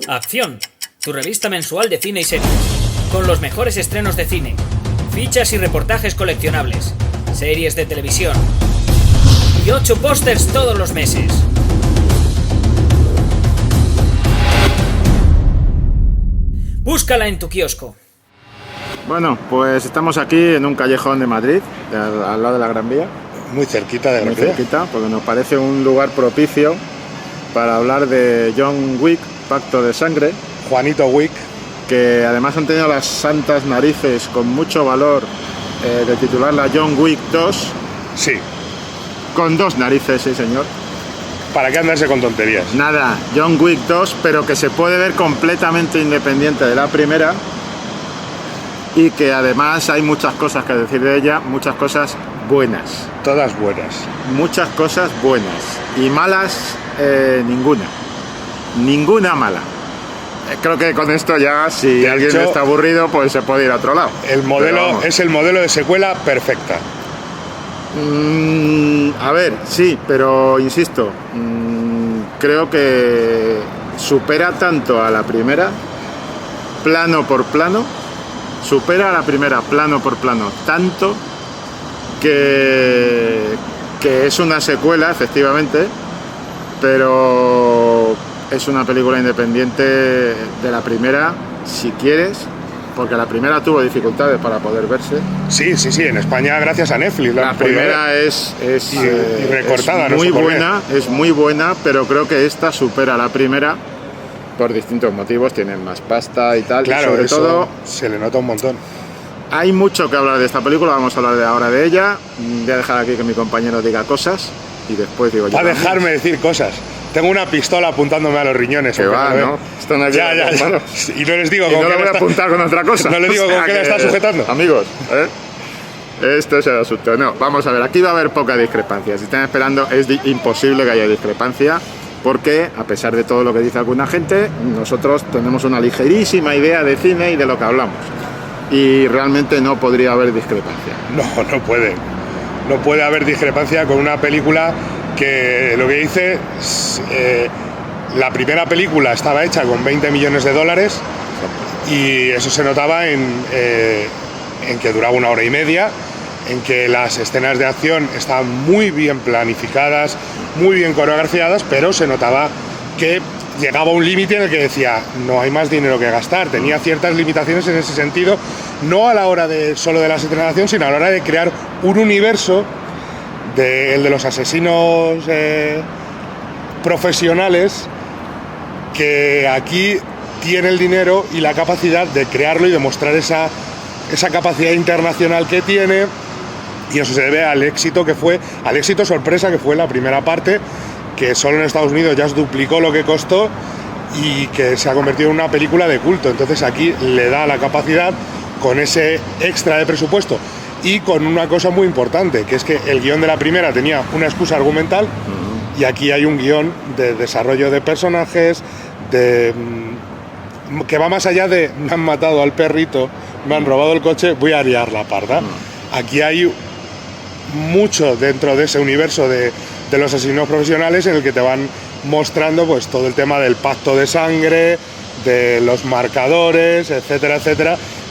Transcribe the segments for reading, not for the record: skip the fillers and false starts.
Acción, tu revista mensual de cine y series, con los mejores estrenos de cine, fichas y reportajes coleccionables, series de televisión y 8 pósters todos los meses. Búscala en tu kiosco. Bueno, pues estamos aquí en un callejón de Madrid, al lado de la Gran Vía. Muy cerquita de la Gran Vía. Muy cerquita, porque nos parece un lugar propicio para hablar de John Wick, Pacto de Sangre. Juanito Wick. Que además han tenido las santas narices con mucho valor de titularla John Wick 2. Sí. Con 2 narices, sí señor. ¿Para qué andarse con tonterías? Nada, John Wick 2, pero que se puede ver completamente independiente de la primera. Y que además hay muchas cosas que decir de ella, muchas cosas buenas. Todas buenas. Muchas cosas buenas. Y malas, ninguna. Ninguna mala. Creo que con esto ya, si de alguien hecho, está aburrido, pues se puede ir a otro lado. El modelo es el modelo de secuela perfecta. A ver, sí, pero insisto, creo que supera tanto a la primera, plano por plano, supera a la primera plano por plano, tanto que es una secuela, efectivamente, pero es una película independiente de la primera, si quieres, porque la primera tuvo dificultades para poder verse. Sí, en España gracias a Netflix. La primera es recortada, muy buena, es muy buena, pero creo que esta supera a la primera por distintos motivos, tienen más pasta y tal. Claro, y sobre todo se le nota un montón. Hay mucho que hablar de esta película, vamos a hablar ahora de ella. Voy a dejar aquí que mi compañero diga cosas y después digo yo. Va a dejarme decir cosas. Tengo una pistola apuntándome a los riñones. Que va, ¿no? Están aquí ya. Y no les digo y con no qué le voy a apuntar con otra cosa. No le digo con qué la está sujetando. Amigos, esto es el asunto. No, vamos a ver, aquí va a haber poca discrepancia. Si están esperando, es imposible que haya discrepancia, porque a pesar de todo lo que dice alguna gente, nosotros tenemos una ligerísima idea de cine y de lo que hablamos. Y realmente no podría haber discrepancia. No puede. No puede haber discrepancia con una película que lo que dice, la primera película estaba hecha con $20 millones y eso se notaba en que duraba 1 hora y media, en que las escenas de acción estaban muy bien planificadas, muy bien coreografiadas, pero se notaba que llegaba a un límite en el que decía, no hay más dinero que gastar. Tenía ciertas limitaciones en ese sentido, no a la hora solo de la escenas de acción, sino a la hora de crear un universo, el de los asesinos profesionales, que aquí tiene el dinero y la capacidad de crearlo y demostrar esa capacidad internacional que tiene, y eso se debe al éxito sorpresa que fue la primera parte, que solo en Estados Unidos ya duplicó lo que costó y que se ha convertido en una película de culto. Entonces aquí le da la capacidad, con ese extra de presupuesto y con una cosa muy importante, que es que el guión de la primera tenía una excusa argumental y aquí hay un guión de desarrollo de personajes, que va más allá de me han matado al perrito, me han robado el coche, voy a liar la parda. Aquí hay mucho dentro de ese universo de los asesinos profesionales, en el que te van mostrando pues todo el tema del pacto de sangre, de los marcadores, etcétera,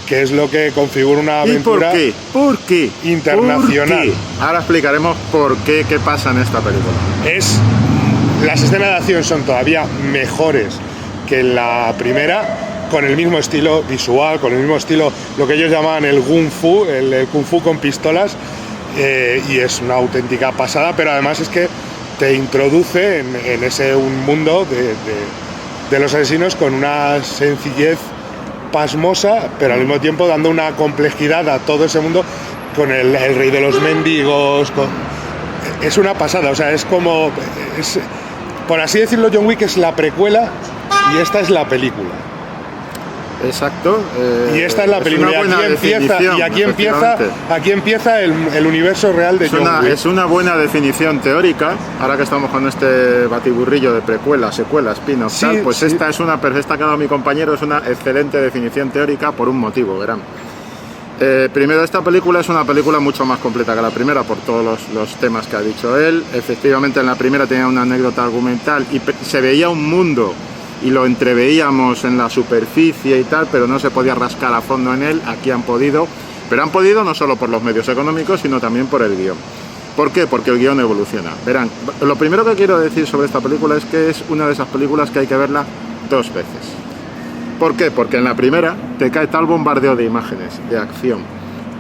que es lo que configura una aventura. ¿Por qué? Internacional. ¿Por qué? Ahora explicaremos por qué pasa en esta película. Las escenas de acción son todavía mejores que la primera, con el mismo estilo visual, con el mismo estilo, lo que ellos llamaban el Kung Fu, el Kung Fu con pistolas, y es una auténtica pasada, pero además es que te introduce en ese un mundo de los asesinos con una sencillez pasmosa, pero al mismo tiempo dando una complejidad a todo ese mundo, con el rey de los mendigos. Es una pasada, o sea, es como, por así decirlo, John Wick es la precuela y esta es la película. Exacto. Y esta es la película. Aquí empieza el universo real de John Wick. Es una buena definición teórica. Ahora que estamos con este batiburrillo de precuela, secuela, spin-off, sí, tal, pues sí. Esta es una perfecta, ha quedado mi compañero, es una excelente definición teórica por un motivo, verán. Primero, esta película es una película mucho más completa que la primera por todos los temas que ha dicho él. Efectivamente, en la primera tenía una anécdota argumental y se veía un mundo y lo entreveíamos en la superficie y tal, pero no se podía rascar a fondo en él. Aquí han podido, pero han podido no solo por los medios económicos, sino también por el guión. ¿Por qué? Porque el guión evoluciona. Verán, lo primero que quiero decir sobre esta película es que es una de esas películas que hay que verla 2 veces. ¿Por qué? Porque en la primera te cae tal bombardeo de imágenes, de acción,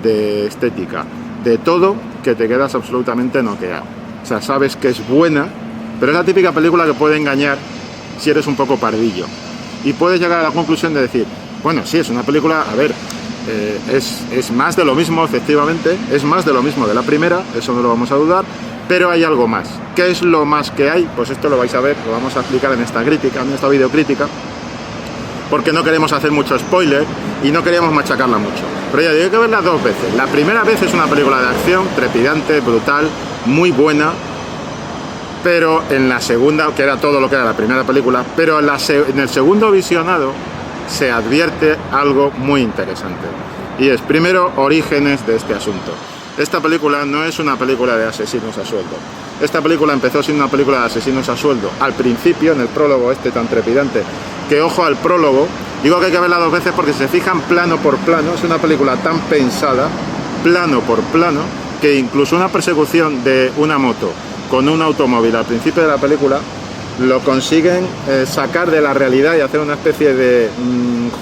de estética, de todo, que te quedas absolutamente noqueado. O sea, sabes que es buena, pero es la típica película que puede engañar si eres un poco pardillo. Y puedes llegar a la conclusión de decir, bueno, sí, es una película, a ver, es más de lo mismo, efectivamente, es más de lo mismo de la primera, eso no lo vamos a dudar, pero hay algo más. ¿Qué es lo más que hay? Pues esto lo vais a ver, lo vamos a explicar en esta crítica, en esta videocrítica, porque no queremos hacer mucho spoiler y no queríamos machacarla mucho. Pero ya digo, hay que verla 2 veces. La primera vez es una película de acción trepidante, brutal, muy buena, pero en la segunda, que era todo lo que era la primera película, pero en el segundo visionado se advierte algo muy interesante. Y es, primero, orígenes de este asunto. Esta película no es una película de asesinos a sueldo. Esta película empezó siendo una película de asesinos a sueldo. Al principio, en el prólogo este tan trepidante, que ojo al prólogo, digo que hay que verla 2 veces porque se fijan plano por plano, es una película tan pensada, plano por plano, que incluso una persecución de una moto con un automóvil al principio de la película lo consiguen sacar de la realidad y hacer una especie de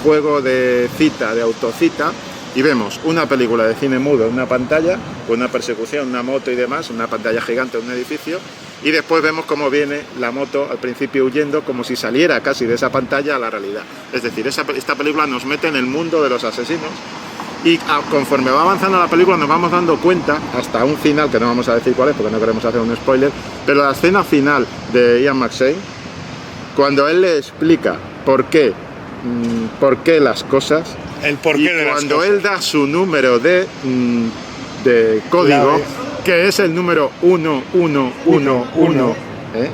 juego de cita, de autocita, y vemos una película de cine mudo en una pantalla, con una persecución, una moto y demás, una pantalla gigante en un edificio, y después vemos cómo viene la moto al principio huyendo, como si saliera casi de esa pantalla a la realidad. Es decir, esta película nos mete en el mundo de los asesinos, y conforme va avanzando la película nos vamos dando cuenta, hasta un final, que no vamos a decir cuál es porque no queremos hacer un spoiler, pero la escena final de Ian McShane, cuando él le explica por qué las cosas, el porqué y de las cuando cosas. él da su número de código, Clave. que es el número 1111,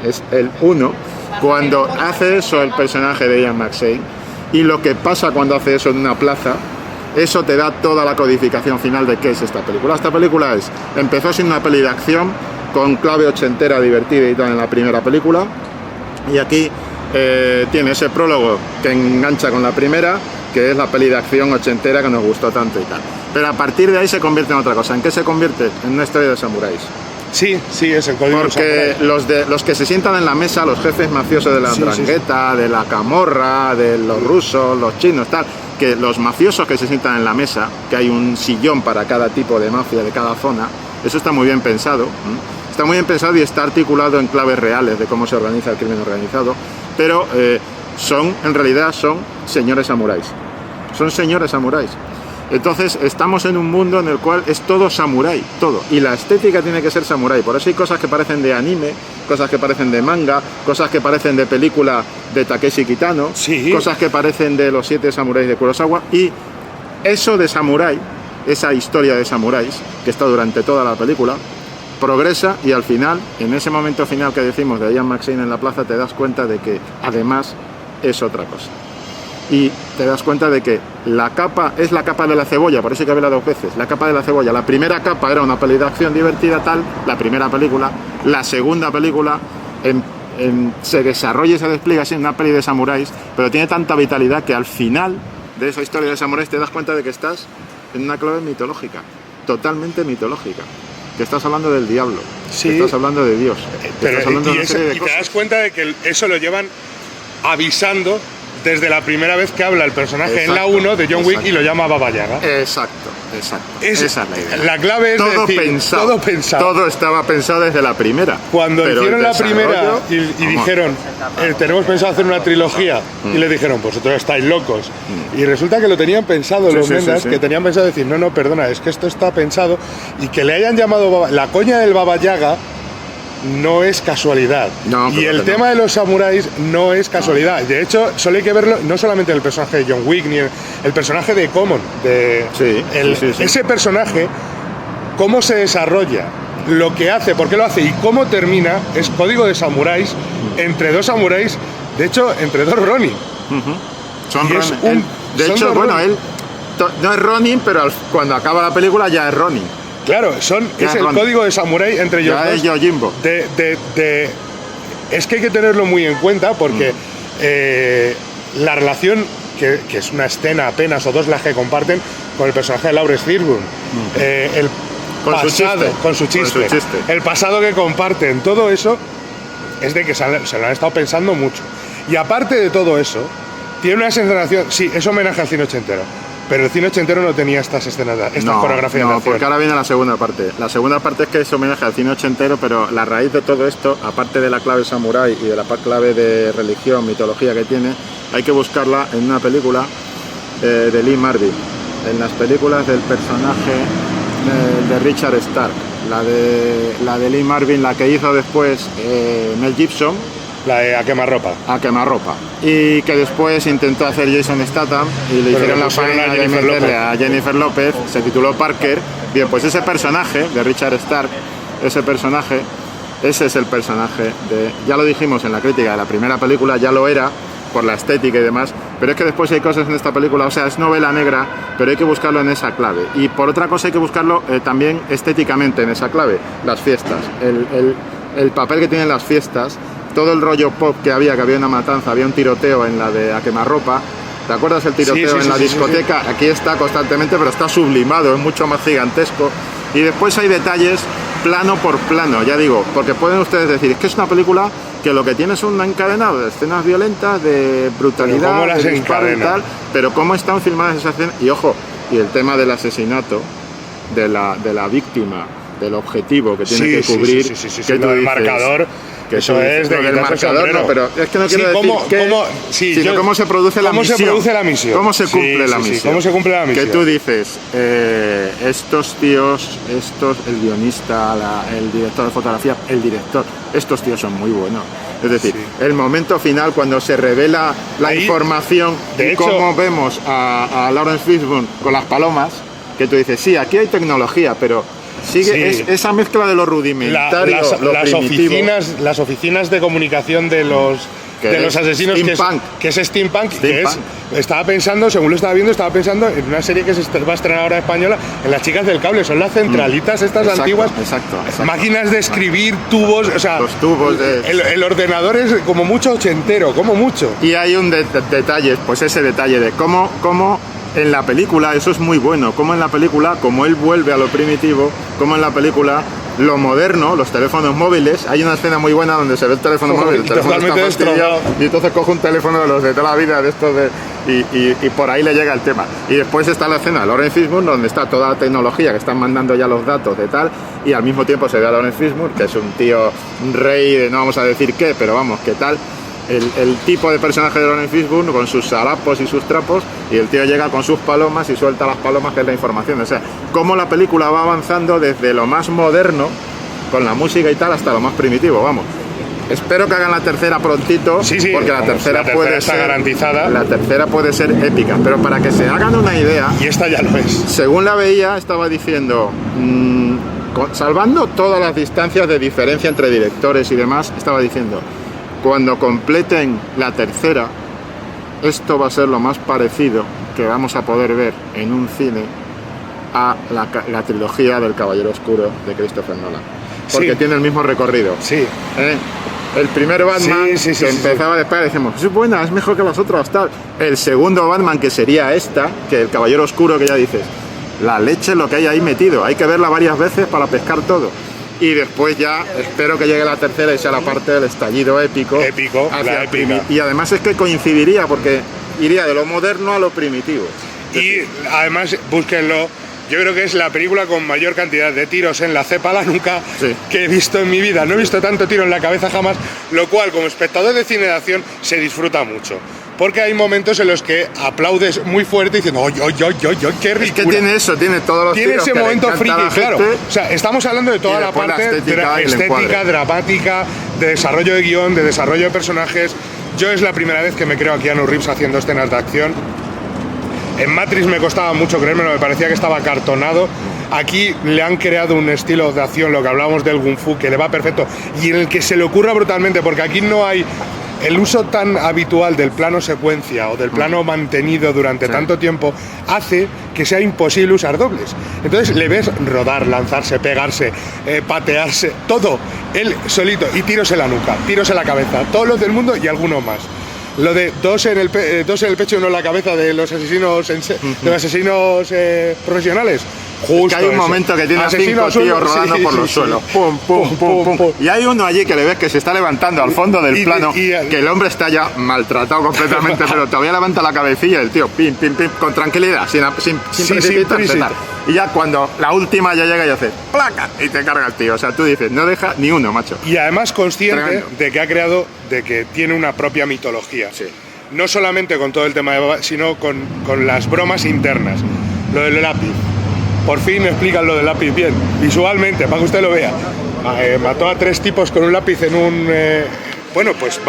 es el 1, cuando hace eso el personaje de Ian McShane, y lo que pasa cuando hace eso en una plaza, eso te da toda la codificación final de qué es esta película. Esta película empezó siendo una peli de acción con clave ochentera divertida y tal en la primera película, y aquí tiene ese prólogo que engancha con la primera, que es la peli de acción ochentera que nos gustó tanto y tal. Pero a partir de ahí se convierte en otra cosa. ¿En qué se convierte? En una historia de samuráis. Sí, es el código. Porque los que se sientan en la mesa, los jefes mafiosos de la Ndrangheta, de la Camorra, de los rusos, los chinos, tal, que los mafiosos que se sientan en la mesa, que hay un sillón para cada tipo de mafia de cada zona, eso está muy bien pensado. Está muy bien pensado y está articulado en claves reales de cómo se organiza el crimen organizado, pero en realidad son señores samuráis. Son señores samuráis. Entonces estamos en un mundo en el cual es todo samurái, todo. Y la estética tiene que ser samurái. Por eso hay cosas que parecen de anime, cosas que parecen de manga, cosas que parecen de película de Takeshi Kitano, cosas que parecen de los 7 samuráis de Kurosawa. Y eso de samurái, esa historia de samuráis, que está durante toda la película, progresa y al final, en ese momento final que decimos de Ian McShane en la plaza, te das cuenta de que además es otra cosa. Y te das cuenta de que la capa es la capa de la cebolla, por eso hay que verla 2 veces. La capa de la cebolla, la primera capa era una peli de acción divertida tal, la primera película. La segunda película se desarrolla y se despliega así en una peli de samuráis, pero tiene tanta vitalidad que al final de esa historia de samuráis te das cuenta de que estás en una clave mitológica, totalmente mitológica. Que estás hablando del diablo, que estás hablando de Dios, pero, estás hablando de una serie de y cosas. te das cuenta de que eso lo llevan avisando desde la primera vez que habla el personaje en la 1 de John Wick y lo llama Baba Yaga. Exacto. Esa es la idea. La clave es todo decir, pensado, todo pensado. Todo estaba pensado desde la primera. Cuando pero hicieron la primera y ¿cómo? dijeron, tenemos pensado hacer una trilogía, y le dijeron, vosotros estáis locos. Y resulta que lo tenían pensado los Mendas, que tenían pensado decir, no, perdona, es que esto está pensado, y que le hayan llamado la coña del Baba Yaga no es casualidad. Y el tema de los samuráis no es casualidad. De hecho, solo hay que verlo, no solamente el personaje de John Wick, ni el personaje de Common. Ese personaje, cómo se desarrolla, lo que hace, por qué lo hace y cómo termina, es código de samuráis, entre 2 samuráis, de hecho, entre 2 Ronin. De hecho, bueno, él no es Ronin, pero cuando acaba la película ya es Ronin. Claro, es el código de samurái entre ellos ya dos. Es Yojimbo. Es que hay que tenerlo muy en cuenta porque la relación, que es una escena apenas o dos las que comparten con el personaje de Lawrence Fishburne, el Con su pasado, chiste. con su chiste, Con su chiste. el pasado que comparten, todo eso es de que se lo han estado pensando mucho. Y aparte de todo eso, tiene una sensación, sí, es homenaje al cine ochentero, pero el cine ochentero no tenía estas escenas, estas coreografías de acción. Porque ahora viene la segunda parte. La segunda parte es que es homenaje al cine ochentero, pero la raíz de todo esto, aparte de la clave samurái y de la clave de religión, mitología que tiene, hay que buscarla en una película de Lee Marvin, en las películas del personaje de Richard Stark, la de Lee Marvin, la que hizo después Mel Gibson, La de A quemarropa. A quemarropa, y que después intentó hacer Jason Statham y le hicieron la faena de meterle a Jennifer López, se tituló Parker. Bien, pues ese personaje de Richard Stark, ese es el personaje de, ya lo dijimos en la crítica de la primera película, ya lo era por la estética y demás, pero es que después hay cosas en esta película, o sea, es novela negra, pero hay que buscarlo en esa clave, y por otra cosa hay que buscarlo también estéticamente en esa clave, las fiestas, el papel que tienen las fiestas, todo el rollo pop que había una matanza, había un tiroteo en la de A quemarropa. ¿Te acuerdas el tiroteo en la discoteca? Aquí está constantemente, pero está sublimado, es mucho más gigantesco. Y después hay detalles plano por plano, ya digo, porque pueden ustedes decir, es que es una película que lo que tiene es un encadenado de escenas violentas, de brutalidad, de disparo y tal, pero cómo están filmadas esas escenas. Y ojo, y el tema del asesinato de la víctima, del objetivo que tiene que cubrir, que tú dices, marcador. Que eso es de del marcador, no, pero es que no quiero decir sino cómo se produce la misión. Cómo se cumple la misión. Cómo se cumple la misión. Que tú dices, estos tíos, el guionista, el director de fotografía, el director, estos tíos son muy buenos. Es decir, el momento final cuando se revela la información de cómo vemos a Lawrence Fishburne con las palomas, que tú dices, sí, aquí hay tecnología, pero sigue esa mezcla de lo rudimentario, lo primitivo. Las oficinas de comunicación de los asesinos, que es steampunk. Estaba pensando, según lo estaba viendo, en una serie que se va a estrenar ahora española, en Las chicas del cable. Son las centralitas estas antiguas. Exacto. Máquinas de escribir, tubos, o sea, los tubos el ordenador es como mucho ochentero, como mucho. Y hay un detalle, pues ese detalle de cómo en la película, eso es muy bueno, como en la película, como él vuelve a lo primitivo, como en la película, lo moderno, los teléfonos móviles, hay una escena muy buena donde se ve el teléfono móvil, el teléfono está fastidiado, y entonces coge un teléfono de los de toda la vida, de estos y por ahí le llega el tema. Y después está la escena de Lawrence Fishburne, donde está toda la tecnología, que están mandando ya los datos de tal, y al mismo tiempo se ve a Lawrence Fishburne, que es un tío, un rey, de no vamos a decir qué, pero vamos, qué tal. El tipo de personaje de Lawrence Fishburne con sus harapos y sus trapos, y el tío llega con sus palomas y suelta las palomas, que es la información. O sea, cómo la película va avanzando desde lo más moderno con la música y tal hasta lo más primitivo, vamos. Espero que hagan la tercera prontito, porque la tercera puede ser garantizada. La tercera puede ser épica, pero para que se hagan una idea, y esta ya lo es. Según la veía, estaba diciendo, salvando todas las distancias de diferencia entre directores y demás, estaba diciendo, cuando completen la tercera, esto va a ser lo más parecido que vamos a poder ver en un cine a la trilogía del Caballero Oscuro de Christopher Nolan. Porque tiene el mismo recorrido. El primer Batman que empezaba después, decimos, es buena, es mejor que las otras, tal. El segundo Batman, que sería que el Caballero Oscuro, que ya dices, la leche lo que hay ahí metido, hay que verla varias veces para pescar todo. Y después ya espero que llegue la tercera y sea la parte del estallido épico. La épica. Y además es que coincidiría, porque iría de lo moderno a lo primitivo. Y además, búsquenlo, yo creo que es la película con mayor cantidad de tiros en la cepa la nuca que he visto en mi vida. No he visto tanto tiro en la cabeza jamás, lo cual como espectador de cine de acción se disfruta mucho. Porque hay momentos en los que aplaudes muy fuerte diciendo ¡oy, qué ricura! Es que tiene eso, tiene todos los tiros. Tiene ese momento friki, claro. O sea, estamos hablando de toda la parte estética, dramática, de desarrollo de guión, de desarrollo de personajes. Yo es la primera vez que me creo a Keanu Reeves haciendo escenas de acción. En Matrix me costaba mucho creérmelo, me parecía que estaba cartonado. Aquí le han creado un estilo de acción, lo que hablábamos del Kung Fu, que le va perfecto y en el que se le ocurra brutalmente, porque aquí no hay el uso tan habitual del plano secuencia o del plano mantenido durante tanto tiempo, hace que sea imposible usar dobles. Entonces le ves rodar, lanzarse, pegarse, patearse, todo, él solito, y tiros en la nuca, tiros en la cabeza, todos los del mundo y algunos más. lo de dos en el pecho y uno en la cabeza de los asesinos, profesionales. Justo que hay un momento que tiene a 5 tíos rodando por los suelos. Pum, pum, pum, pum, pum. Y hay uno allí que le ves que se está levantando al fondo del plano, que el hombre está ya maltratado completamente, pero todavía levanta la cabecilla el tío, pim, pim, pim, con tranquilidad, sin precipitarse. Y ya cuando la última ya llega y hace ¡placa! Y te carga el tío. O sea, tú dices, no deja ni uno, macho. Y además consciente Tremendo. de que ha creado, de que tiene una propia mitología. Sí. No solamente con todo el tema de Baba, sino con las bromas internas. Lo del lápiz. Por fin me explican lo del lápiz bien, visualmente, para que usted lo vea. Mató a 3 tipos con un lápiz en un... bueno, pues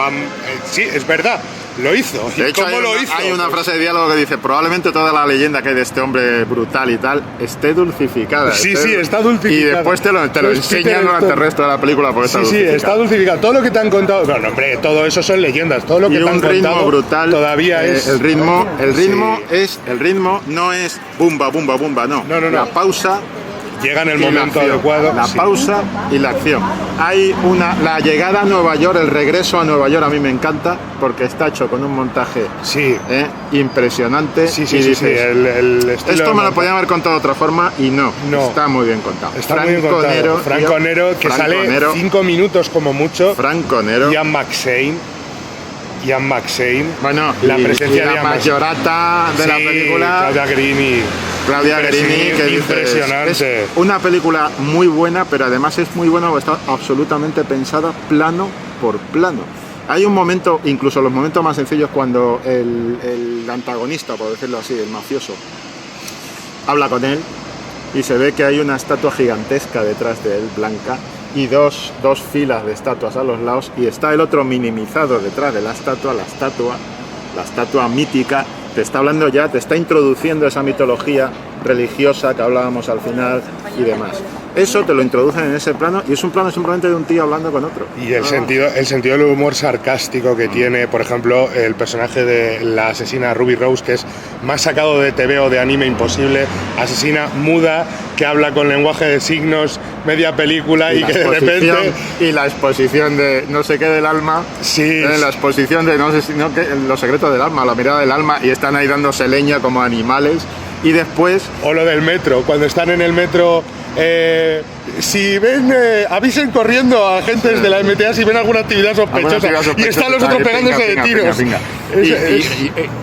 sí, es verdad, lo hizo. De hecho, ¿Cómo lo hizo? Hay una frase de diálogo que dice, probablemente toda la leyenda que hay de este hombre brutal y tal esté dulcificada. Sí, está dulcificada. Y después te lo enseñan durante el resto de la película porque está dulcificada. Sí, está dulcificada. Todo lo que te han contado... No, hombre, todo eso son leyendas. Todo lo que te han contado... Y un ritmo brutal. Todavía es... El ritmo no es bumba, bumba, bumba, no. La pausa... Llega en el momento adecuado. La pausa y la acción. Hay la llegada a Nueva York, el regreso a Nueva York a mí me encanta porque está hecho con un montaje impresionante. Sí, el esto me lo podían haber contado de otra forma y no. Está muy bien contado. Está muy bien contado. Frank Conero, que sale 5 minutos como mucho. Frank Conero. Ian McShane. Bueno, la presencia de la mayorata de la película. Claudia Grini, que impresionante. Es una película muy buena, pero además es muy buena porque está absolutamente pensada plano por plano. Hay un momento, incluso los momentos más sencillos, cuando el antagonista, por decirlo así, el mafioso, habla con él y se ve que hay una estatua gigantesca detrás de él, blanca, y dos filas de estatuas a los lados, y está el otro minimizado detrás de la estatua mítica. Te está hablando ya, te está introduciendo esa mitología religiosa que hablábamos al final y demás. Eso te lo introducen en ese plano y es un plano simplemente de un tío hablando con otro. Y el sentido del humor sarcástico que tiene, por ejemplo, el personaje de la asesina Ruby Rose, que es más sacado de TV o de anime imposible, asesina muda que habla con lenguaje de signos media película y que de repente... Y la exposición de no sé qué del alma, la exposición de no sé si no, los secretos del alma, la mirada del alma, y están ahí dándose leña como animales. Y después... O lo del metro, cuando están en el metro... si ven, avisen corriendo a agentes de la MTA si ven alguna actividad sospechosa. Y están los otros pegándose de tiros. Y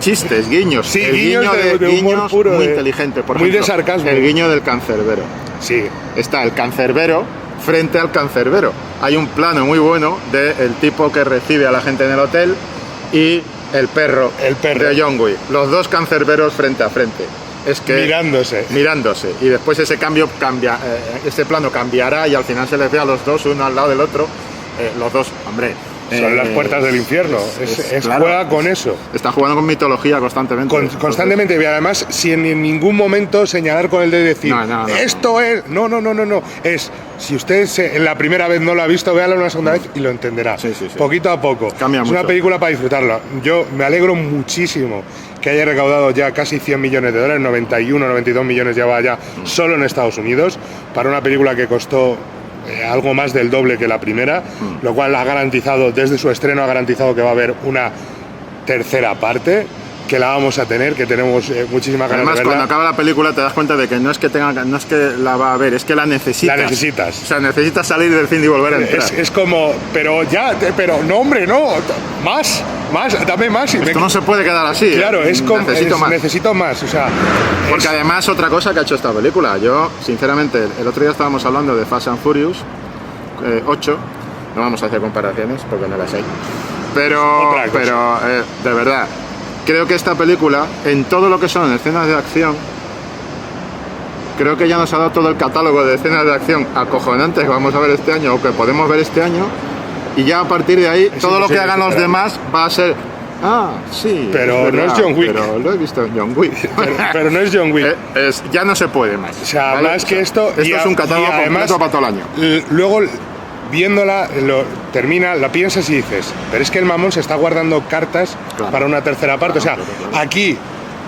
chistes, guiños. Sí, guiños de humor puro, muy inteligente. Por muy ejemplo, de sarcasmo. El guiño del cancerbero. Sí. Está el cancerbero frente al cancerbero. Hay un plano muy bueno del tipo que recibe a la gente en el hotel y el perro de John Wick. Los dos cancerberos frente a frente. Es que mirándose y después ese cambio cambia, ese plano cambiará y al final se les ve a los dos uno al lado del otro, los dos, hombre, son las puertas del infierno. Claro, juega con eso. Está jugando con mitología constantemente. Constantemente, y además sin en ningún momento señalar con el dedo y decir esto es. No. Es, si usted en la primera vez no lo ha visto, véalo una segunda vez y lo entenderá. Sí. Poquito a poco. Cambia mucho. Una película para disfrutarla. Yo me alegro muchísimo que haya recaudado ya casi 100 millones de dólares, 91, 92 millones lleva ya solo en Estados Unidos, para una película que costó algo más del doble que la primera, lo cual ha garantizado, desde su estreno ha garantizado que va a haber una tercera parte, que la vamos a tener, que tenemos muchísimas ganas de verla. Además, cuando acaba la película te das cuenta de que no es que la va a ver, es que la necesitas. La necesitas. O sea, necesitas salir del cine y volver a entrar. Es como, pero no, hombre, no, más, dame más. Esto no se puede quedar así. Claro, necesito más. O sea, porque además otra cosa que ha hecho esta película, yo, sinceramente, el otro día estábamos hablando de Fast and Furious 8, no vamos a hacer comparaciones porque no las hay, pero de verdad, creo que esta película, en todo lo que son escenas de acción, creo que ya nos ha dado todo el catálogo de escenas de acción acojonantes que vamos a ver este año o que podemos ver este año, y ya a partir de ahí todo lo que hagan los demás va a ser sí, pero es verdad, no es John Wick. Pero lo he visto en John Wick. pero no es John Wick. Ya no se puede más. O sea, ¿vale? Más que esto es un catálogo completo para todo el año. Luego, viéndola, termina, la piensas y dices, pero es que el mamón se está guardando cartas para una tercera parte. O sea, aquí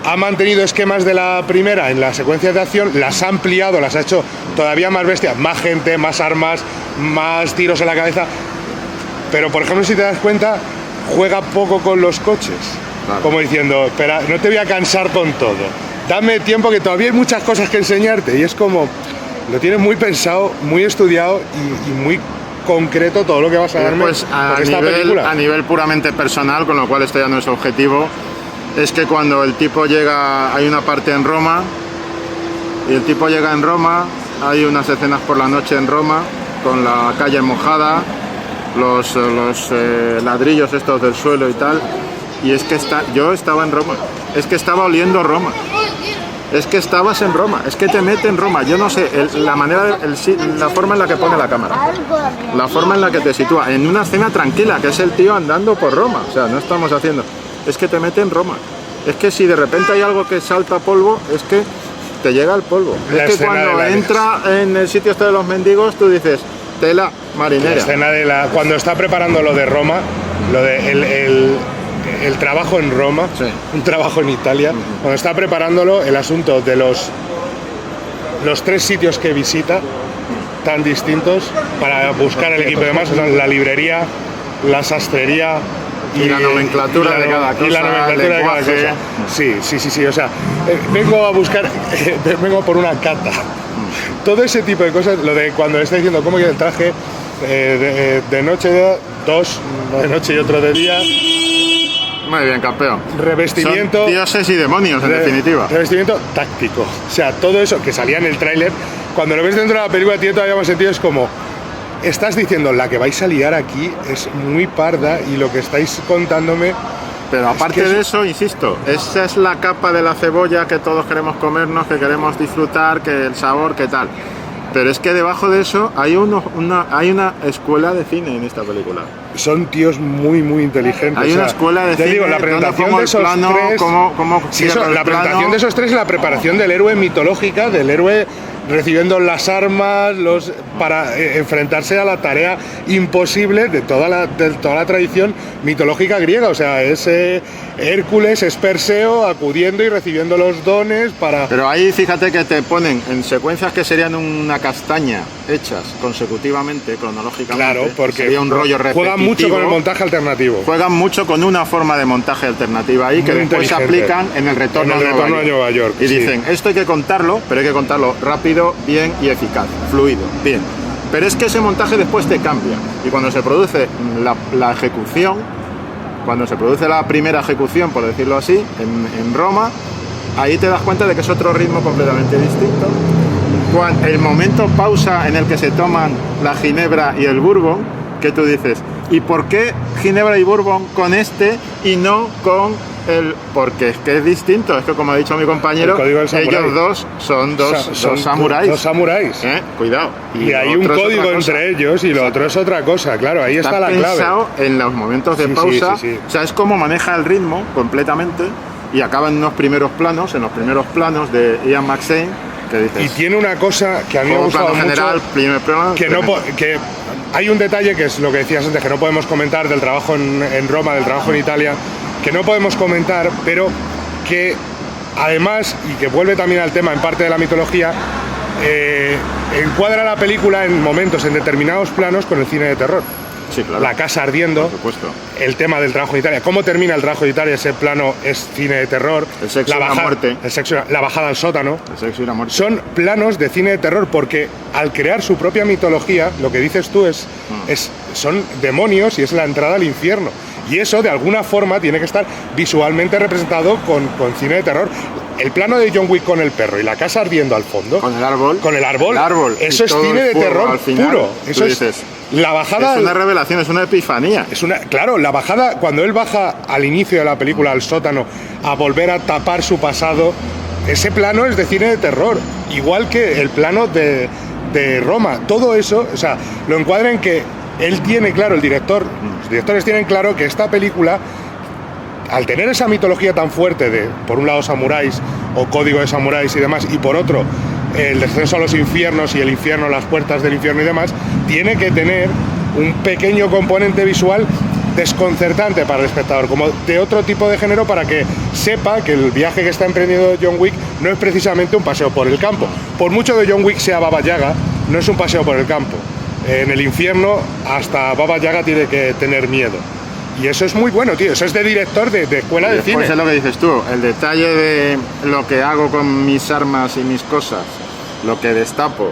ha mantenido esquemas de la primera en las secuencias de acción, las ha ampliado, las ha hecho todavía más bestias, más gente, más armas, más tiros en la cabeza. Pero, por ejemplo, si te das cuenta, juega poco con los coches. Claro. Como diciendo, espera, no te voy a cansar con todo. Dame tiempo que todavía hay muchas cosas que enseñarte. Y es como, lo tienes muy pensado, muy estudiado y muy concreto todo lo que vas a darme. Pues a nivel puramente personal, con lo cual este ya no es objetivo, es que cuando el tipo llega, hay una parte en Roma, y el tipo llega en Roma, hay unas escenas por la noche en Roma, con la calle mojada, los ladrillos estos del suelo y tal, y es que yo estaba en Roma, es que estaba oliendo Roma. Es que estabas en Roma, es que te mete en Roma. Yo no sé, la forma en la que pone la cámara, la forma en la que te sitúa, en una escena tranquila, que es el tío andando por Roma. O sea, no estamos haciendo... Es que te mete en Roma. Es que si de repente hay algo que salta polvo, es que te llega el polvo. Es que cuando entra en el sitio este de los mendigos, tú dices, tela marinera. La escena cuando está preparando lo de Roma, lo de el trabajo en Roma, sí. Un trabajo en Italia, cuando está preparándolo, el asunto de los 3 sitios que visita, tan distintos, para buscar el equipo de demás, o sea, la librería, la sastrería y la nomenclatura de cada cosa. Y la nomenclatura de cada cosa. Sí, o sea, vengo a buscar, vengo por una cata. Todo ese tipo de cosas, lo de cuando le está diciendo cómo queda el traje, de noche, 2 de noche y otro de día. Muy bien, campeón. Revestimiento... Son dioses y demonios, en definitiva. Revestimiento táctico. O sea, todo eso que salía en el tráiler, cuando lo ves dentro de la película tiene todavía más sentido, es como... Estás diciendo, la que vais a liar aquí es muy parda y lo que estáis contándome... Pero aparte de eso, insisto, esa es la capa de la cebolla que todos queremos comernos, que queremos disfrutar, que el sabor, que tal. Pero es que debajo de eso hay una escuela de cine en esta película. Son tíos muy Hay inteligentes. una escuela de cine. Te digo, la presentación de esos tres. La presentación de esos tres y la preparación del héroe mitológica, del héroe recibiendo las armas para enfrentarse a la tarea imposible de toda la tradición mitológica griega. O sea, es Hércules, es Perseo acudiendo y recibiendo los dones para... Pero ahí fíjate que te ponen en secuencias que serían una castaña hechas consecutivamente, cronológicamente. Claro, porque sería un rollo repetitivo. Juegan mucho con el montaje alternativo. Juegan mucho con una forma de montaje alternativa ahí, que después se aplican en el retorno, a Nueva York. Y dicen, esto hay que contarlo, pero hay que contarlo rápido, bien y eficaz, fluido, bien. Pero es que ese montaje después te cambia. Y cuando se produce la ejecución, cuando se produce la primera ejecución, por decirlo así, en Roma, ahí te das cuenta de que es otro ritmo completamente distinto. El momento pausa en el que se toman la ginebra y el bourbon, que tú dices, ¿y por qué ginebra y bourbon con este y no con el...? Porque es que es distinto, es que como ha dicho mi compañero, ellos dos son dos samuráis. Dos samuráis. Cuidado. Y hay un código entre ellos y lo otro es otra cosa, claro, ahí está la clave. Está pensado en los momentos de pausa, o sea, es como maneja el ritmo completamente y acaba en los primeros planos de Ian McShane, que dices... Y tiene una cosa que a mí me ha gustado mucho, general, primer plano, que hay un detalle que es lo que decías antes, que no podemos comentar del trabajo en Roma, del trabajo en Italia, que no podemos comentar, pero que además, y que vuelve también al tema en parte de la mitología, encuadra la película en momentos, en determinados planos, con el cine de terror. Sí, claro. La casa ardiendo, por supuesto. El tema del trabajo en Italia, cómo termina el trabajo en Italia, ese plano es cine de terror. El sexo y la muerte. La bajada al sótano. El sexo y la muerte. Son planos de cine de terror porque al crear su propia mitología, lo que dices tú son demonios y es la entrada al infierno. Y eso, de alguna forma, tiene que estar visualmente representado con cine de terror. El plano de John Wick con el perro y la casa ardiendo al fondo. Con el árbol. Con el árbol. Eso es cine de terror puro. Eso es... La bajada... Es una revelación, es una epifanía. Claro, la bajada, cuando él baja al inicio de la película, al sótano, a volver a tapar su pasado, ese plano es de cine de terror. Igual que el plano de Roma. Todo eso, o sea, lo encuadra en que él tiene claro, los directores tienen claro que esta película, al tener esa mitología tan fuerte de, por un lado, samuráis o código de samuráis y demás, y por otro, el descenso a los infiernos y el infierno, las puertas del infierno y demás, tiene que tener un pequeño componente visual desconcertante para el espectador, como de otro tipo de género, para que sepa que el viaje que está emprendiendo John Wick no es precisamente un paseo por el campo. Por mucho que John Wick sea Baba Yaga, no es un paseo por el campo. En el infierno hasta Baba Yaga tiene que tener miedo. Y eso es muy bueno, tío. Eso es de director de escuela de cine. Pues es lo que dices tú, el detalle de lo que hago con mis armas y mis cosas, lo que destapo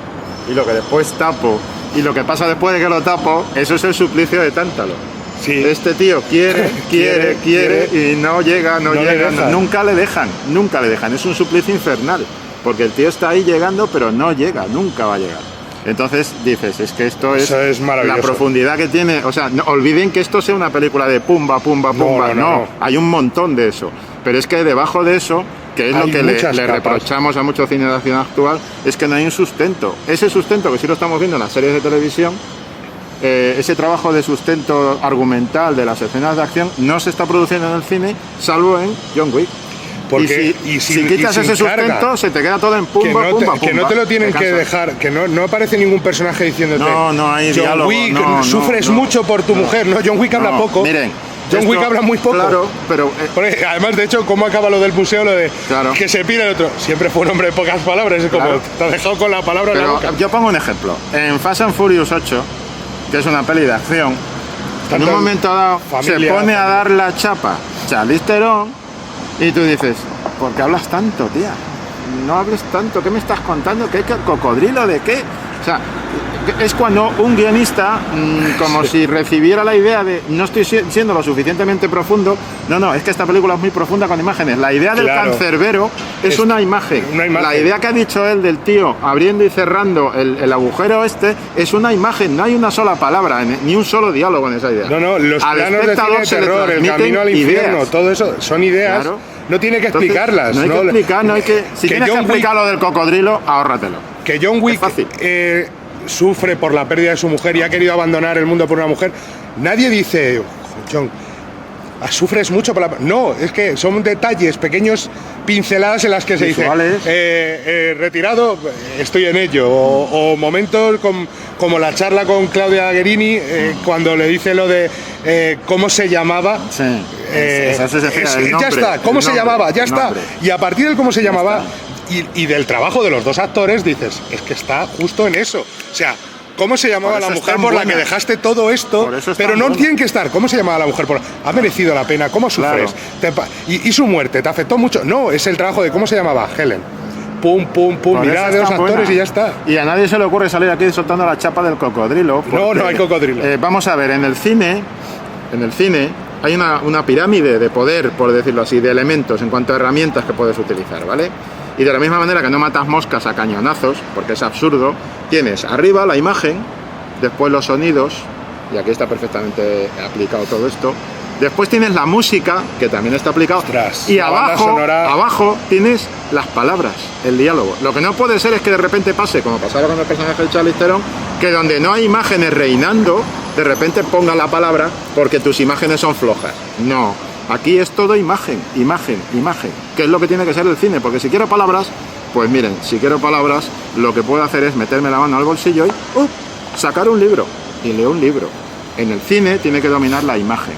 y lo que después tapo y lo que pasa después de que lo tapo, eso es el suplicio de Tántalo. Sí. Este tío quiere y no llega, nunca le dejan. Es un suplicio infernal, porque el tío está ahí llegando, pero no llega, nunca va a llegar. Entonces dices, es que esto es la profundidad que tiene. O sea, no olviden que esto sea una película de pumba. No, hay un montón de eso. Pero es que debajo de eso, que es lo que le reprochamos a mucho cine de acción actual, es que no hay un sustento. Ese sustento que sí lo estamos viendo en las series de televisión, ese trabajo de sustento argumental de las escenas de acción no se está produciendo en el cine, salvo en John Wick. Porque, si quitas ese sustento, se te queda todo en pumba. Que no te lo tienen que dejar, que no aparece ningún personaje diciéndote no hay John diálogo, Wick, sufres mucho por tu mujer, ¿no? John Wick habla poco. Miren, John Wick habla muy poco. Claro, pero... Porque, además, de hecho, ¿cómo acaba lo del museo? Lo de que se pide el otro. Siempre fue un hombre de pocas palabras, es como te has dejado con la palabra en la boca. Yo pongo un ejemplo. En Fast and Furious 8, que es una peli de acción, en un momento dado se pone a dar la chapa Charlize Theron y tú dices, ¿por qué hablas tanto, tía? No hables tanto, ¿qué me estás contando? ¿Qué cocodrilo de qué? O sea, es cuando un guionista, como si recibiera la idea de no estoy siendo lo suficientemente profundo. No, es que esta película es muy profunda con imágenes. La idea del cancerbero es una imagen. La idea que ha dicho él del tío abriendo y cerrando el agujero es una imagen. No hay una sola palabra, ni un solo diálogo en esa idea. Los planos de cine de terror, el camino al infierno, todo eso son ideas. Claro. No tiene que explicarlas. No hay que explicar, no hay que... Si tienes que explicar lo del cocodrilo, ahórratelo. Que John Wick sufre por la pérdida de su mujer y ha querido abandonar el mundo por una mujer. Nadie dice, John, sufres mucho por la... No, es que son detalles, pequeños pinceladas en las que se dice retirado, estoy en ello. O momentos como la charla con Claudia Guerini, cuando le dice lo de cómo se llamaba. Sí. Ya está, cómo se llamaba, ya está. Y a partir del cómo se llamaba y del trabajo de los dos actores, dices, es que está justo en eso. O sea, ¿cómo se llamaba la mujer por la que dejaste todo esto? Pero no tienen que estar. ¿Cómo se llamaba la mujer por ha merecido la pena? ¿Cómo sufres? ¿Y su muerte? ¿Te afectó mucho? No, es el trabajo de cómo se llamaba Helen. Pum, mirad de los actores y ya está. Y a nadie se le ocurre salir aquí soltando la chapa del cocodrilo. No hay cocodrilo. Vamos a ver, en el cine hay una pirámide de poder, por decirlo así, de elementos en cuanto a herramientas que puedes utilizar, ¿vale? Y de la misma manera que no matas moscas a cañonazos, porque es absurdo, tienes arriba la imagen, después los sonidos, y aquí está perfectamente aplicado todo esto. Después tienes la música, que también está aplicado. Ostras, y abajo tienes las palabras, el diálogo. Lo que no puede ser es que de repente pase, como pasaba con el personaje de Charlize Theron, que donde no hay imágenes reinando, de repente ponga la palabra porque tus imágenes son flojas. No, aquí es todo imagen, que es lo que tiene que ser el cine. Porque si quiero palabras, pues miren, si quiero palabras, lo que puedo hacer es meterme la mano al bolsillo y sacar un libro, y leo un libro. En el cine tiene que dominar la imagen.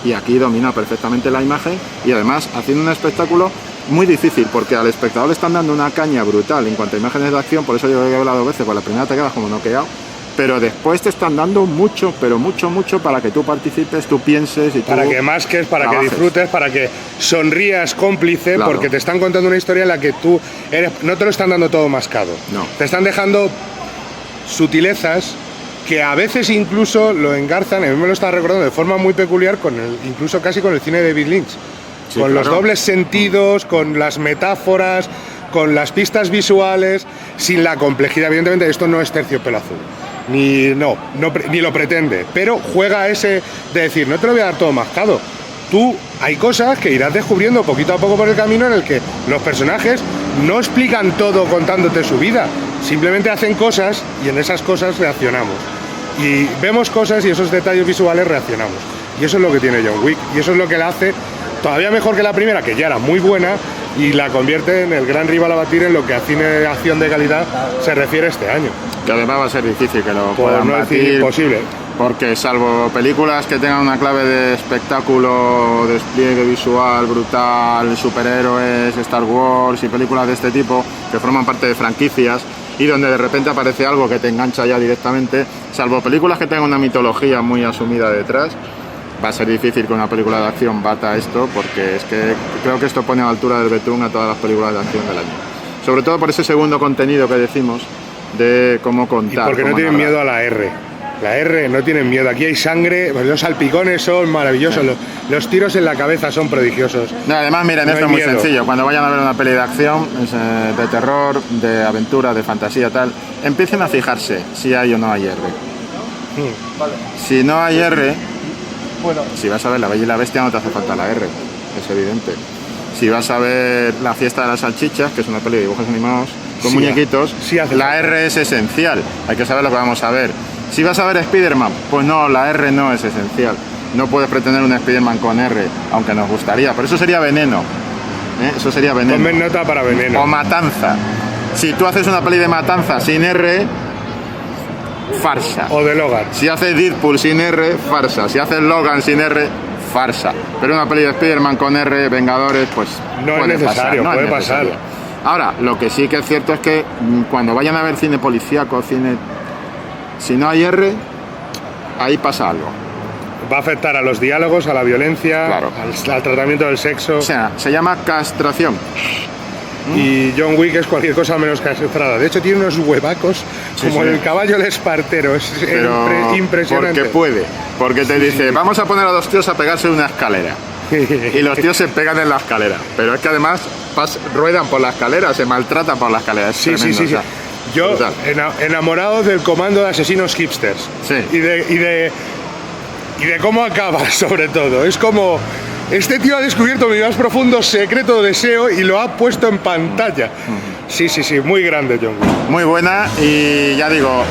Y aquí domina perfectamente la imagen y además haciendo un espectáculo muy difícil porque al espectador le están dando una caña brutal en cuanto a imágenes de acción, por eso yo he hablado 2 veces, por la primera te quedas como noqueado, pero después te están dando mucho, pero mucho para que tú participes, tú pienses y tú para que masques, para trabajes. Que disfrutes, para que sonrías cómplice, claro. Porque te están contando una historia en la que tú no te lo están dando todo mascado, no. Te están dejando sutilezas que a veces incluso lo engarzan, a mí me lo está recordando de forma muy peculiar, incluso casi con el cine de David Lynch, sí, con los dobles sentidos, con las metáforas, con las pistas visuales, sin la complejidad. Evidentemente esto no es Terciopelo Azul, ni lo pretende, pero juega ese de decir, no te lo voy a dar todo mascado. Tú hay cosas que irás descubriendo poquito a poco por el camino en el que los personajes no explican todo contándote su vida, simplemente hacen cosas y en esas cosas reaccionamos. Y vemos cosas y esos detalles visuales reaccionamos. Y eso es lo que tiene John Wick. Y eso es lo que la hace todavía mejor que la primera, que ya era muy buena, y la convierte en el gran rival a batir en lo que a cine de acción de calidad se refiere este año. Que además va a ser difícil que lo puedan batir. Imposible. Porque salvo películas que tengan una clave de espectáculo, despliegue visual brutal, superhéroes, Star Wars y películas de este tipo que forman parte de franquicias y donde de repente aparece algo que te engancha ya directamente, salvo películas que tengan una mitología muy asumida detrás, va a ser difícil que una película de acción bata esto, porque es que creo que esto pone a la altura del betún a todas las películas de acción del año. Sobre todo por ese segundo contenido que decimos de cómo contar. Y porque no tienen miedo a la R. La R no tienen miedo. Aquí hay sangre, pues los salpicones son maravillosos, los tiros en la cabeza son prodigiosos. No, además, miren, esto es muy sencillo. Cuando vayan a ver una peli de acción, de terror, de aventura, de fantasía, tal, empiecen a fijarse si hay o no hay R. Si no hay R, si vas a ver La Bella y la Bestia no te hace falta la R, es evidente. Si vas a ver La Fiesta de las Salchichas, que es una peli de dibujos animados con muñequitos, la R es esencial, hay que saber lo que vamos a ver. Si vas a ver Spider-Man, pues no, la R no es esencial. No puedes pretender un Spider-Man con R, aunque nos gustaría, pero eso sería Veneno. Eso sería Veneno. Tomen nota para Veneno. O Matanza. Si tú haces una peli de Matanza sin R, farsa. O de Logan. Si haces Deadpool sin R, farsa. Si haces Logan sin R, farsa. Pero una peli de Spider-Man con R, Vengadores, pues no es necesario, puede pasar. Ahora, lo que sí que es cierto es que cuando vayan a ver cine policíaco, si no hay R, ahí pasa algo. Va a afectar a los diálogos, a la violencia, claro, al tratamiento del sexo. O sea, se llama castración. Y John Wick es cualquier cosa menos castrada. De hecho, tiene unos huevacos como el caballo del espartero. Es impresionante. Porque te dice, vamos a poner a dos tíos a pegarse en una escalera. Y los tíos se pegan en la escalera. Pero es que además ruedan por la escalera, se maltratan por la escalera. Es tremendo, sí. O sea, yo, enamorado del comando de asesinos hipsters. Sí. Y de cómo acaba, sobre todo. Es como, este tío ha descubierto mi más profundo secreto deseo y lo ha puesto en pantalla. Sí, muy grande John Wick. Muy buena, y ya digo,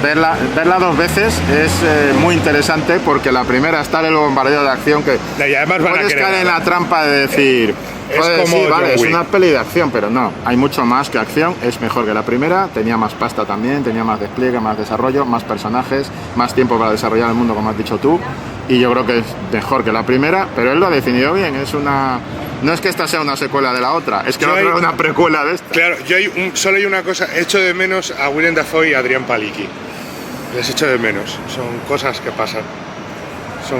verla dos veces es muy interesante, porque la primera está en el bombardeo de acción, que y además puedes caer en la trampa de decir... es una peli de acción, pero no, hay mucho más que acción, es mejor que la primera, tenía más pasta también, tenía más despliegue, más desarrollo, más personajes, más tiempo para desarrollar el mundo, como has dicho tú, y yo creo que es mejor que la primera, pero él lo ha definido bien, no es que esta sea una secuela de la otra, es que la otra es una precuela de esta. Claro, solo hay una cosa, echo de menos a Willem Dafoe y a Adrián Palicki, les echo de menos, son cosas que pasan. Son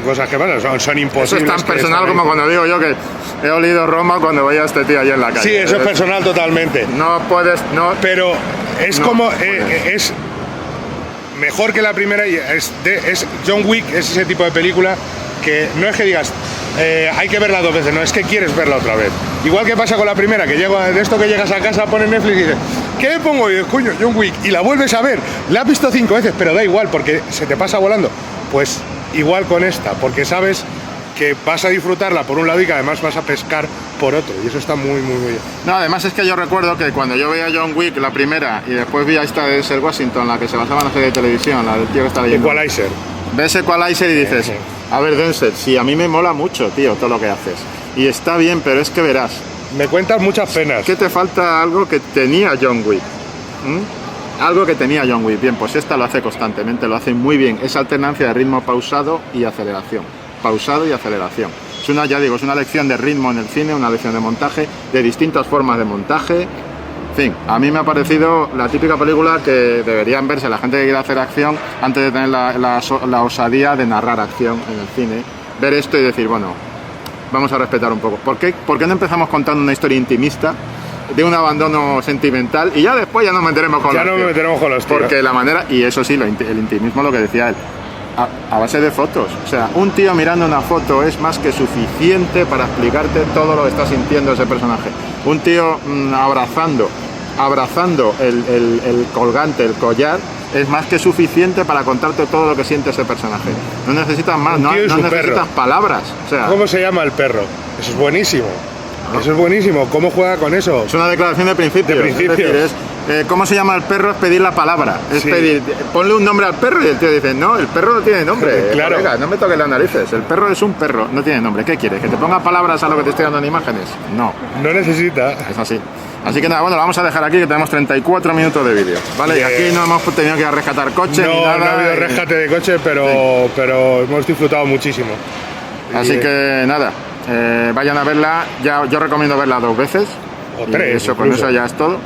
imposibles. Eso es tan personal como cuando digo yo que he olido Roma cuando veía a este tío allí en la calle. Sí, eso es personal totalmente. No puedes, no. Pero es es mejor que la primera. Es John Wick, es ese tipo de película que no es que digas hay que verla dos veces, no, es que quieres verla otra vez. Igual que pasa con la primera, que llegas a casa, pones Netflix y dices, ¿qué me pongo? Y dices, coño, John Wick, y la vuelves a ver. La has visto 5 veces, pero da igual, porque se te pasa volando. Pues igual con esta, porque sabes que vas a disfrutarla por un lado y que además vas a pescar por otro, y eso está muy bien. No, además es que yo recuerdo que cuando yo veía John Wick, la primera, y después vi a esta de Denzel Washington, la que se basaba en la serie de televisión, la del tío que está leyendo. Equalizer. Ves Equalizer y dices, a ver, Denzel, sí, a mí me mola mucho, tío, todo lo que haces. Y está bien, pero es que verás. Me cuentas muchas penas. ¿Qué te falta? Algo que tenía John Wick. Algo que tenía John Wick. Bien, pues esta lo hace constantemente, lo hace muy bien. Esa alternancia de ritmo pausado y aceleración. Pausado y aceleración. Es una lección de ritmo en el cine, una lección de montaje, de distintas formas de montaje. En fin, a mí me ha parecido la típica película que deberían verse la gente que quiere hacer acción antes de tener la osadía de narrar acción en el cine. Ver esto y decir, bueno, vamos a respetar un poco. ¿Por qué no empezamos contando una historia intimista de un abandono sentimental y ya después ya nos meteremos con los tíos? Porque la manera, y eso sí, el intimismo, lo que decía él, a base de fotos. O sea, un tío mirando una foto es más que suficiente para explicarte todo lo que está sintiendo ese personaje. Un tío abrazando el colgante, el collar, es más que suficiente para contarte todo lo que siente ese personaje. No necesitas más, no necesitas palabras. O sea, ¿cómo se llama el perro? Eso es buenísimo. Eso es buenísimo. ¿Cómo juega con eso? Es una declaración de principios. Es decir, ¿cómo se llama el perro? Es pedir la palabra. Es pedir, ponle un nombre al perro, y el tío dice, no, el perro no tiene nombre. Claro. Colega, no me toques las narices. El perro es un perro, no tiene nombre. ¿Qué quieres? ¿Que te ponga palabras a lo que te estoy dando en imágenes? No. No necesita. Es así. Así que nada, bueno, lo vamos a dejar aquí, que tenemos 34 minutos de vídeo. Vale, y aquí no hemos tenido que ir a rescatar coche ni nada. No ha habido rescate de coche, pero hemos disfrutado muchísimo. Así que nada. Vayan a verla, yo recomiendo verla 2 veces. O 3. Con eso ya es todo.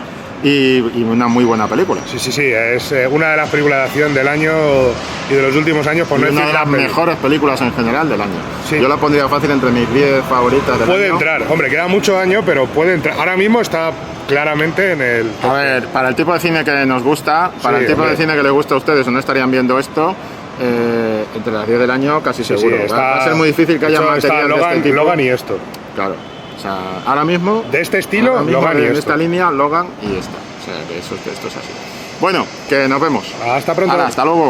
y una muy buena película. Sí, es una de las películas de acción del año y de los últimos años, por Y no una decir de las mejores películas en general del año. Sí. Yo la pondría fácil entre mis 10 favoritas del Puede año. entrar, hombre, queda mucho año, pero puede entrar. Ahora mismo está claramente en el... A ver, para el tipo de cine que nos gusta, para Sí, el tipo hombre. de cine que les gusta a ustedes o no estarían viendo esto, entre las 10 del año casi seguro. Va a ser muy difícil que haya está material de Logan, este tipo. Logan y esto. Claro. O sea, ahora mismo... De este estilo, ahora mismo Logan y en esto. esta línea, Logan y esta. O sea, que esto es así. Bueno, que nos vemos. Hasta pronto. Hala, hasta luego.